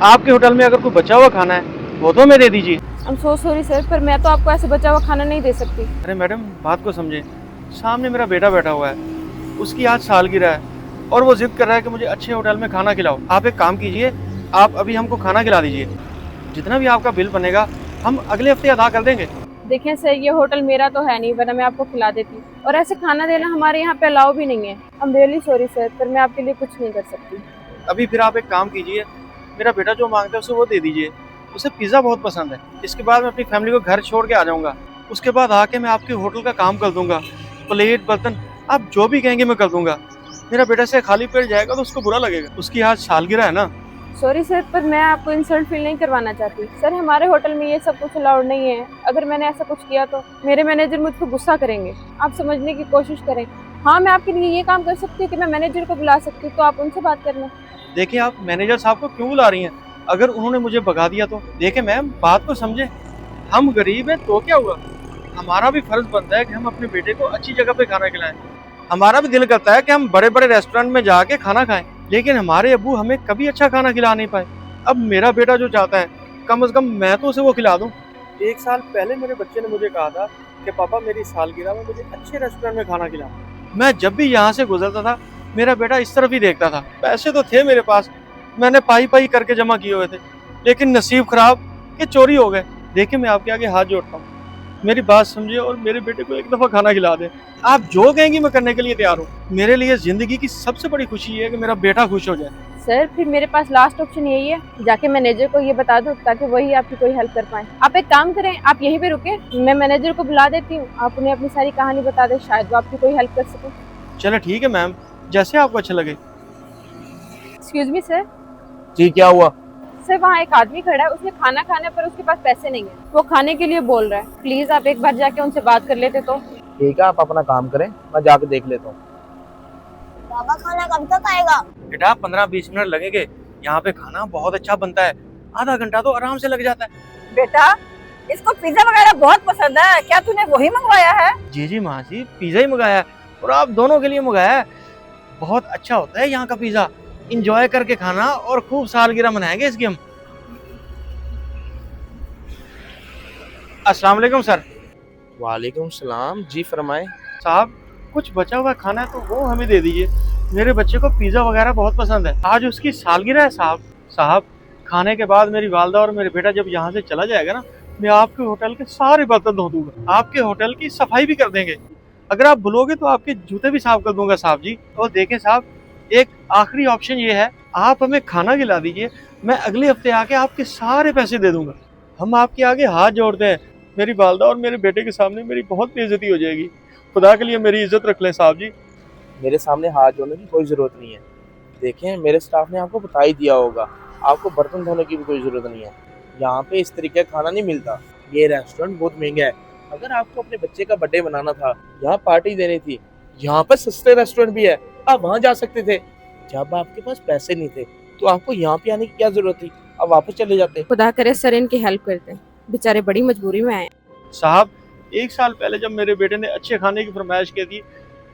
आपके होटल में अगर कोई बचा हुआ खाना है वो तो हमें दे दीजिए। I am so sorry sir, पर मैं तो आपको ऐसे बचा हुआ खाना नहीं दे सकती। अरे मैडम, बात को समझे। सामने मेरा बेटा बैठा हुआ है, उसकी आज सालगिरह है और वो जिद कर रहा है कि मुझे अच्छे होटल में खाना खिलाओ। आप एक काम कीजिए, आप अभी हमको खाना खिला दीजिए। जितना भी आपका बिल बनेगा हम अगले हफ्ते अदा कर देंगे। देखिए सर, ये होटल मेरा तो है नहीं, वरना मैं आपको खिला देती। और ऐसे खाना देना हमारे यहाँ पे अलाउ भी नहीं है। I am really sorry sir, पर मैं आपके लिए कुछ नहीं कर सकती। अभी फिर आप एक काम कीजिए, मेरा बेटा जो मांगता है उसे वो दे दीजिए। उसे पिज़्ज़ा बहुत पसंद है। इसके बाद मैं अपनी फैमिली को घर छोड़ के आ जाऊँगा। उसके बाद आके मैं आपके होटल का काम कर दूंगा। प्लेट बर्तन आप जो भी कहेंगे मैं कर दूंगा। मेरा बेटा से खाली पेट जाएगा तो उसको बुरा लगेगा। उसकी आज सालगिरह है ना। सॉरी सर, पर मैं आपको इंसल्ट फील नहीं करवाना चाहती। सर, हमारे होटल में ये सब कुछ अलाउड नहीं है। अगर मैंने ऐसा कुछ किया तो मेरे मैनेजर मुझ पर गुस्सा करेंगे। आप समझने की कोशिश करें। हाँ, मैं आपके लिए ये काम कर सकती हूँ कि मैं मैनेजर को बुला सकती हूँ, तो आप उनसे बात कर लें। देखिए, आप मैनेजर साहब को क्यों बुला रही हैं? अगर उन्होंने मुझे भगा दिया तो? देखिए मैम, बात को समझे। हम गरीब हैं तो क्या हुआ? हमारा भी फर्ज बनता है कि हम अपने बेटे को अच्छी जगह पे खाना खिलाएं। हमारा भी दिल करता है कि हम बड़े बड़े रेस्टोरेंट में जाके खाना खाएं, लेकिन हमारे अब्बू हमें कभी अच्छा खाना खिला नहीं पाए। अब मेरा बेटा जो चाहता है, कम से कम मैं तो उसे वो खिला दूं। एक साल पहले मेरे बच्चे ने मुझे कहा था कि पापा, मेरी सालगिरह में मुझे अच्छे रेस्टोरेंट में खाना खिला। मैं जब भी यहाँ से गुजरता था मेरा बेटा इस तरफ ही देखता था। पैसे तो थे मेरे पास, मैंने पाई पाई करके जमा किए हुए थे, लेकिन नसीब खराब कि चोरी हो गए। देखिए, मैं आपके आगे हाथ जोड़ता हूँ, मेरी बात समझिए और मेरे बेटे को एक दफा खाना खिला दें। आप जो कहेंगी मैं करने के लिए तैयार हूँ। मेरे लिए जिंदगी की सबसे बड़ी खुशी ये है कि मेरा बेटा खुश हो जाए। सर, फिर मेरे पास लास्ट ऑप्शन यही है, जाके मैनेजर को ये बता दो ताकि वही आपकी कोई हेल्प कर पाए। आप एक काम करें, आप यहीं पे रुके, मैं मैनेजर को बुला देती हूँ। आप उन्हें अपनी सारी कहानी बता दें, शायद वो आपकी कोई हेल्प कर सके। चलो ठीक है मैम, जैसे आपको अच्छा लगे। Excuse me sir. जी, क्या हुआ? सर, वहाँ एक आदमी खड़ा है, उसने खाना खाने पर उसके पास पैसे नहीं है। वो खाने के लिए बोल रहा है। प्लीज आप एक बार जाके उनसे बात कर लेते तो। ठीक है, आप अपना काम करें, मैं जाके देख लेता हूँ। पापा खाना कब तक आएगा? बेटा 15-20 मिनट लगेंगे। यहाँ पे खाना बहुत अच्छा बनता है, आधा घंटा तो आराम से लग जाता है। बेटा, इसको पिज्जा वगैरह बहुत पसंद है, क्या तूने वही मंगवाया है? जी जी माँ जी, पिज़्ज़ा ही मंगाया है और आप दोनों के लिए मंगाया है। बहुत अच्छा होता है यहाँ का पिज़्ज़ा। इंजॉय करके खाना और खूब सालगिरह मनाएंगे इसकी हम। अस्सलाम वालेकुम सर। वालेकुम सलाम जी, फरमाए। साहब, कुछ बचा हुआ खाना है तो वो हमें दे दीजिए। मेरे बच्चे को पिज़्ज़ा वगैरह बहुत पसंद है। आज उसकी सालगिरह है साहब, खाने के बाद मेरी वालदा और मेरे बेटा जब यहाँ से चला जाएगा ना, मैं आपके होटल के सारे बर्तन धो दूंगा, आपके होटल की सफाई भी कर देंगे। अगर आप बुलोगे तो आपके जूते भी साफ कर दूंगा साहब जी। और देखें साहब, एक आखिरी ऑप्शन ये है, आप हमें खाना खिला दीजिए, मैं अगले हफ्ते आके आपके सारे पैसे दे दूंगा। हम आपके आगे हाथ जोड़ते हैं। मेरी वालदा और मेरे बेटे के सामने मेरी बहुत बेइज्जती हो जाएगी। खुदा के लिए मेरी इज्जत रख लें साहब जी। मेरे सामने हाथ जोड़ने की कोई ज़रूरत नहीं है। देखें, मेरे स्टाफ ने आपको बता ही दिया होगा, आपको बर्तन धोने की भी कोई ज़रूरत नहीं है। यहाँ पे इस तरीके का खाना नहीं मिलता। ये रेस्टोरेंट बहुत महंगा है। अगर आपको अपने बच्चे का बर्थडे मनाना था, यहाँ पार्टी देनी थी, यहाँ पर सस्ते रेस्टोरेंट भी है, आप वहाँ जा सकते थे। जब आपके पास पैसे नहीं थे तो आपको यहाँ पे आने की क्या जरूरत थी? आप वापस चले जाते। खुदा करे सर इनकी हेल्प करते हैं, बेचारे बड़ी मजबूरी में आए। साहब, एक साल पहले जब मेरे बेटे ने अच्छे खाने की फरमाइश की थी,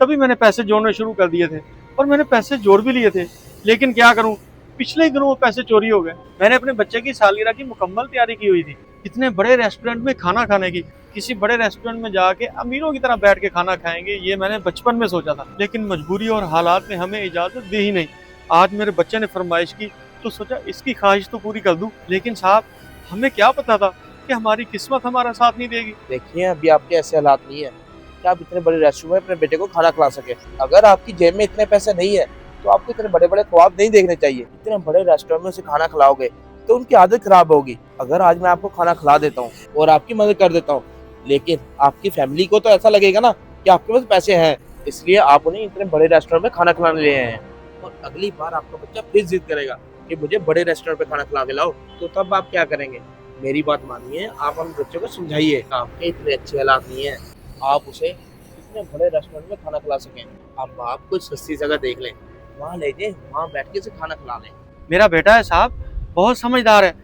तभी मैंने पैसे जोड़ने शुरू कर दिए थे और मैंने पैसे जोड़ भी लिए थे। लेकिन क्या करूं, पिछले ही दिनों वो पैसे चोरी हो गए। मैंने अपने बच्चे की सालगिरह की मुकम्मल तैयारी की हुई थी, इतने बड़े रेस्टोरेंट में खाना खाने की। किसी बड़े रेस्टोरेंट में जाके अमीरों की तरह बैठ के खाना खाएंगे, ये मैंने बचपन में सोचा था, लेकिन मजबूरी और हालात ने हमें इजाजत दी ही नहीं। आज मेरे बच्चे ने फरमाइश की तो सोचा इसकी ख्वाहिश तो पूरी कर दूं। लेकिन साहब, हमें क्या पता था कि हमारी किस्मत हमारा साथ नहीं देगी। देखिए, अभी आपके ऐसे हालात नहीं है कि आप इतने बड़े रेस्टोरेंट में अपने बेटे को खाना खिला सके। अगर आपकी जेब में इतने पैसे नहीं है तो आपको इतने बड़े बड़े ख्वाब नहीं देखने चाहिए। इतने बड़े रेस्टोरेंट में उसे खाना खिलाओगे तो उनकी आदत खराब होगी। अगर आज मैं आपको खाना खिला देता हूँ और आपकी मदद कर देता हूँ, लेकिन आपकी फैमिली को तो ऐसा लगेगा ना कि आपके पास पैसे हैं, इसलिए आप उन्हें इतने बड़े रेस्टोरेंट में खाना खिलाने ले आए हैं। और अगली बार आपका बच्चा फिर जिद करेगा कि मुझे बड़े रेस्टोरेंट पे खाना खिला के लाओ, तो तब आप क्या करेंगे? मेरी बात मानिए, आप अपने बच्चे को समझाइए आपके इतने अच्छे हालात नहीं है, आप उसे इतने बड़े रेस्टोरेंट में खाना खिला सकें। आप कोई सस्ती जगह देख लें, वहाँ ले जाए, वहाँ बैठ के उसे खाना खिला लें। मेरा बेटा है साहब, बहुत समझदार है।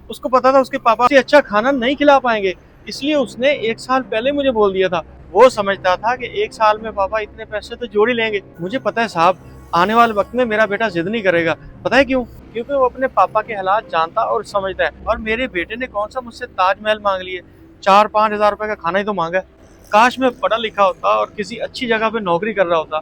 उसको पता था उसके पापा से अच्छा खाना नहीं खिला पाएंगे, इसलिए उसने एक साल पहले मुझे बोल दिया था। वो समझता था कि एक साल में पापा इतने पैसे तो जोड़ ही लेंगे। मुझे पता है साहब, आने वाले वक्त में मेरा बेटा जिद नहीं करेगा। पता है क्यों? क्योंकि वो अपने पापा के हालात जानता और समझता है। और मेरे बेटे ने कौन सा मुझसे ताजमहल मांग लिए, 4-5 हज़ार रुपए का खाना ही तो मांगा है। काश मैं पढ़ा लिखा होता और किसी अच्छी जगह पे नौकरी कर रहा होता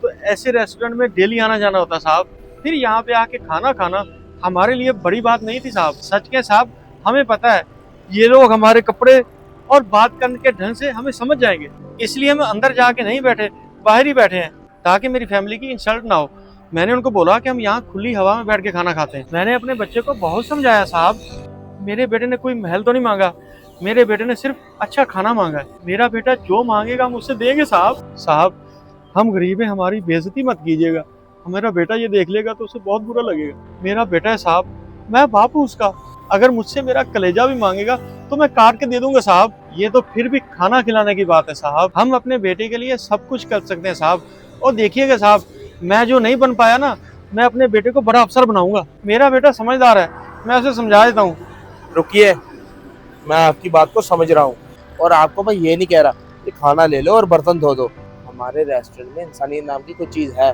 तो ऐसे रेस्टोरेंट में डेली आना जाना होता साहब। फिर यहाँ पे आके खाना खाना हमारे लिए बड़ी बात नहीं थी साहब। सच के साहब, हमें पता है ये लोग हमारे कपड़े और बात करने के ढंग से हमें समझ जाएंगे, इसलिए हम अंदर जाके नहीं बैठे, बाहर ही बैठे हैं ताकि मेरी फैमिली की इंसल्ट ना हो। मैंने उनको बोला कि हम यहाँ खुली हवा में बैठ के खाना खाते हैं। मैंने अपने बच्चे को बहुत समझाया साहब। मेरे बेटे ने कोई महल तो नहीं मांगा, मेरे बेटे ने सिर्फ अच्छा खाना मांगा है। मेरा बेटा जो मांगेगा हम उससे देंगे साहब। साहब, हम गरीब हैं, हमारी बेइज्जती मत कीजिएगा। मेरा बेटा ये देख लेगा तो उसे बहुत बुरा लगेगा। मेरा बेटा है साहब, मैं बाप हूँ उसका। अगर मुझसे मेरा कलेजा भी मांगेगा तो मैं काट के दे दूंगा साहब। ये तो फिर भी खाना खिलाने की बात है साहब। हम अपने बेटे के लिए सब कुछ कर सकते हैं साहब। और देखिएगा साहब, मैं जो नहीं बन पाया ना, मैं अपने बेटे को बड़ा अफसर बनाऊंगा। मेरा बेटा समझदार है, मैं उसे समझा देता हूँ। रुकिए, मैं आपकी बात को समझ रहा हूँ और आपको मैं ये नहीं कह रहा कि खाना ले लो और बर्तन धो दो। हमारे रेस्टोरेंट में इंसानियत नाम की कोई चीज़ है,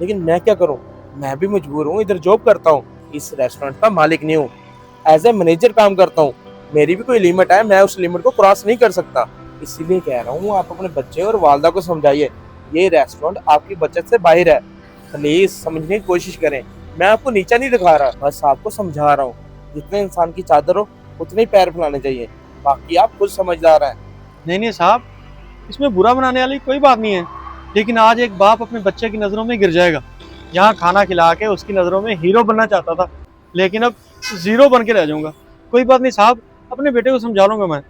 लेकिन मैं क्या करूँ, मैं भी मजबूर हूँ। इधर जॉब करता हूँ, इस रेस्टोरेंट का मालिक नहीं हूँ, एज ए मैनेजर काम करता हूँ। मेरी भी कोई लिमिट है, मैं उस लिमिट को क्रॉस नहीं कर सकता। इसीलिए कह रहा हूँ आप अपने बच्चे और वालदा को समझाइए, ये रेस्टोरेंट आपकी बचत से बाहर है। प्लीज समझने की कोशिश करें। मैं आपको नीचा नहीं दिखा रहा, बस आपको समझा रहा हूँ। जितने इंसान की चादर हो उतने ही पैर फैलाने चाहिए, बाकी आप खुद समझदार हैं। नहीं साहब, इसमें बुरा बनाने वाली कोई बात नहीं है, लेकिन आज एक बाप अपने बच्चे की नज़रों में गिर जाएगा। यहाँ खाना खिला के उसकी नज़रों में हीरो बनना चाहता था, लेकिन अब जीरो बन के रह जाऊंगा। कोई बात नहीं साहब, अपने बेटे को समझा लूंगा मैं।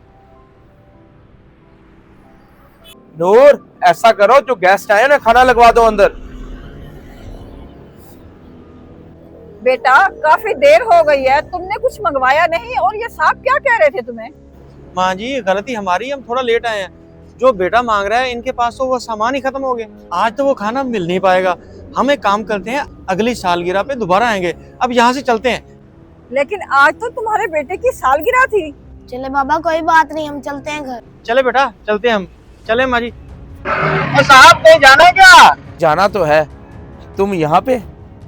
नूर, ऐसा करो, जो गेस्ट आए ना खाना लगवा दो अंदर। बेटा काफी देर हो गई है, तुमने कुछ मंगवाया नहीं और ये साहब क्या कह रहे थे तुम्हें? माँ जी, गलती हमारी, हम थोड़ा लेट आए हैं। जो बेटा मांग रहा है, इनके पास तो वो सामान ही खत्म हो गया। आज तो वो खाना मिल नहीं पाएगा। हम एक काम करते हैं, अगली सालगिरह पे दोबारा आएंगे। अब यहाँ से चलते हैं। लेकिन आज तो तुम्हारे बेटे की सालगिरह थी। चले बाबा, कोई बात नहीं, हम चलते हैं घर। चले बेटा, चलते हैं हम। चले माँ जी। साहब, कहीं जाना है क्या? जाना तो है। तुम यहाँ पे?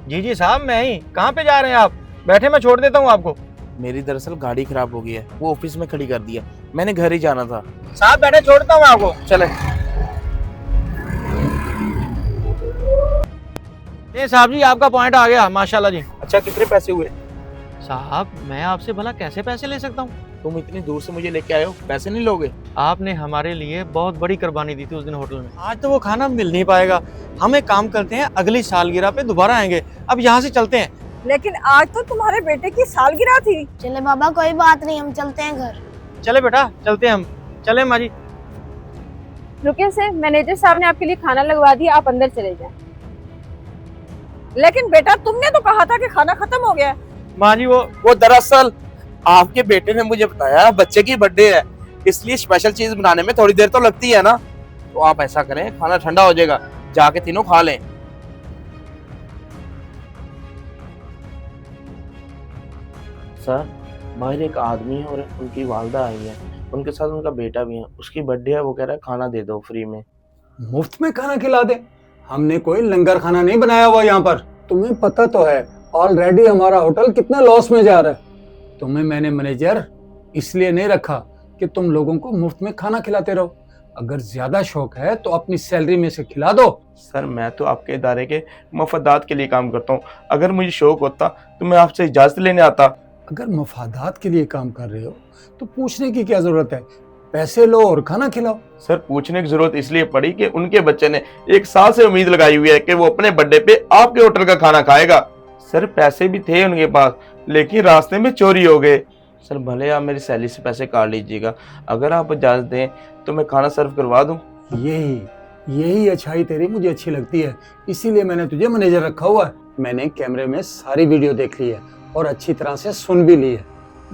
जी साहब, मैं ही। कहाँ पे जा रहे हैं आप? बैठे, मैं छोड़ देता हूँ आपको। मेरी दरअसल गाड़ी खराब हो गई है, वो ऑफिस में खड़ी कर दिया, मैंने घर ही जाना था। साहब बैठे, छोड़ता हूँ आपको। चले। ये साहब जी, आपका पॉइंट आ गया, माशाल्लाह जी। अच्छा, कितने पैसे हुए? साहब, मैं आपसे भला कैसे पैसे ले सकता हूँ? तुम इतनी दूर से मुझे लेके आए हो, पैसे नहीं लोगे? आपने हमारे लिए बहुत बड़ी कुर्बानी दी थी उस दिन होटल में। आज तो वो खाना मिल नहीं पाएगा। हम एक काम करते हैं, अगली सालगिरह पे दोबारा आएंगे। अब यहाँ से चलते हैं। लेकिन आज तो तुम्हारे बेटे की सालगिरह थी। चले बाबा, कोई बात नहीं, हम चलते हैं घर। चले बेटा, चलते हैं हम। चले माँ जी। रुकिए सर, मैनेजर साहब ने आपके लिए खाना लगवा दिया, आप अंदर चले जाएं। लेकिन बेटा तुमने तो कहा था कि खाना खत्म हो गया। माँ जी, वो दरअसल आपके बेटे ने मुझे बताया बच्चे की बर्थडे है, इसलिए स्पेशल चीज बनाने में थोड़ी देर तो लगती है ना। तो आप ऐसा करें, खाना ठंडा हो जाएगा, जाके तीनों खा लें। सर, बाहर एक आदमी है और उनकी वालदा आई है, उनके साथ उनका बेटा भी है। उसकी बर्थडे है, वो कह रहा है खाना दे दो फ्री में। मुफ्त में खाना खिला दे? हमने कोई लंगर खाना नहीं बनाया हुआ यहाँ पर। तुम्हें पता तो है ऑलरेडी हमारा होटल कितना लॉस में जा रहा है। तुम्हें मैंने मैनेजर इसलिए नहीं रखा कि तुम लोगों को मुफ्त में खाना खिलाते रहो। अगर ज्यादा शौक है तो अपनी सैलरी में से खिला दो। सर, मैं तो आपके इदारे के मफादात के लिए काम करता हूँ। अगर मुझे शौक होता तो मैं आपसे इजाजत लेने आता। अगर मफादात के लिए काम कर रहे हो तो पूछने की क्या जरूरत है? पैसे लो और खाना खिलाओ। सर, पूछने की जरूरत इसलिए पड़ी कि उनके बच्चे ने 1 साल से उम्मीद लगाई हुई है कि वो अपने बर्थडे पे आपके होटल का खाना खाएगा। सर, पैसे भी थे उनके पास, लेकिन रास्ते में चोरी हो गए। सर, भले आप मेरी सैलरी से पैसे काट लीजिएगा, अगर आप इजाजत दें तो मैं खाना सर्व करवा दूं। यही अच्छाई तेरी मुझे अच्छी लगती है, इसीलिए मैंने तुझे मैनेजर रखा हुआ है। मैंने कैमरे में सारी वीडियो देख ली है और अच्छी तरह से सुन भी ली है।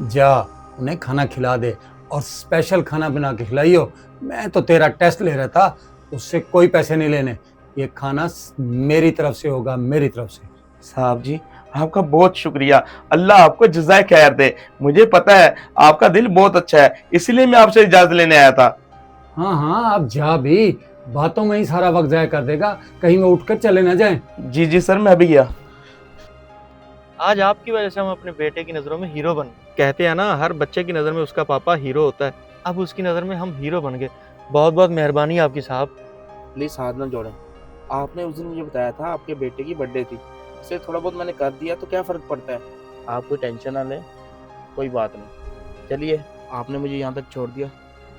जा, उन्हें खाना खिला दे और स्पेशल खाना बना के खिलाइयो। मैं तो तेरा टेस्ट ले रहा था, उससे कोई पैसे नहीं लेने। ये खाना मेरी तरफ से होगा, मेरी तरफ से। साहब जी, आपका बहुत शुक्रिया, अल्लाह आपको जज़ाए खैर दे। मुझे पता है आपका दिल बहुत अच्छा है, इसलिए मैं आपसे इजाजत लेने आया था। हाँ, आप जा भी, बातों में ही सारा वक्त जाया कर देगा, कहीं में उठकर चले ना जाएं। जी सर, मैं भी गया। आज आपकी वजह से हम अपने बेटे की नज़रों में हीरो बन गए। कहते हैं ना, हर बच्चे की नज़र में उसका पापा हीरो होता है। अब उसकी नज़र में हम हीरो बन गए। बहुत बहुत मेहरबानी आपकी साहब। प्लीज़ हाथ ना जोड़ें। आपने उस दिन मुझे बताया था आपके बेटे की बर्थडे थी, इसलिए थोड़ा बहुत मैंने कर दिया तो क्या फ़र्क पड़ता है। आप कोई टेंशन ना लें, कोई बात नहीं। चलिए, आपने मुझे यहाँ तक छोड़ दिया,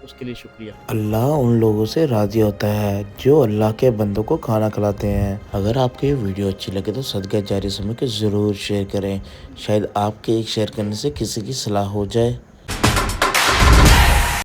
उसके लिए शुक्रिया। अल्लाह उन लोगों से राज़ी होता है जो अल्लाह के बंदों को खाना खिलाते हैं। अगर आपको ये वीडियो अच्छी लगे तो सदका जारी समय को ज़रूर शेयर करें। शायद आपके एक शेयर करने से किसी की सलाह हो जाए।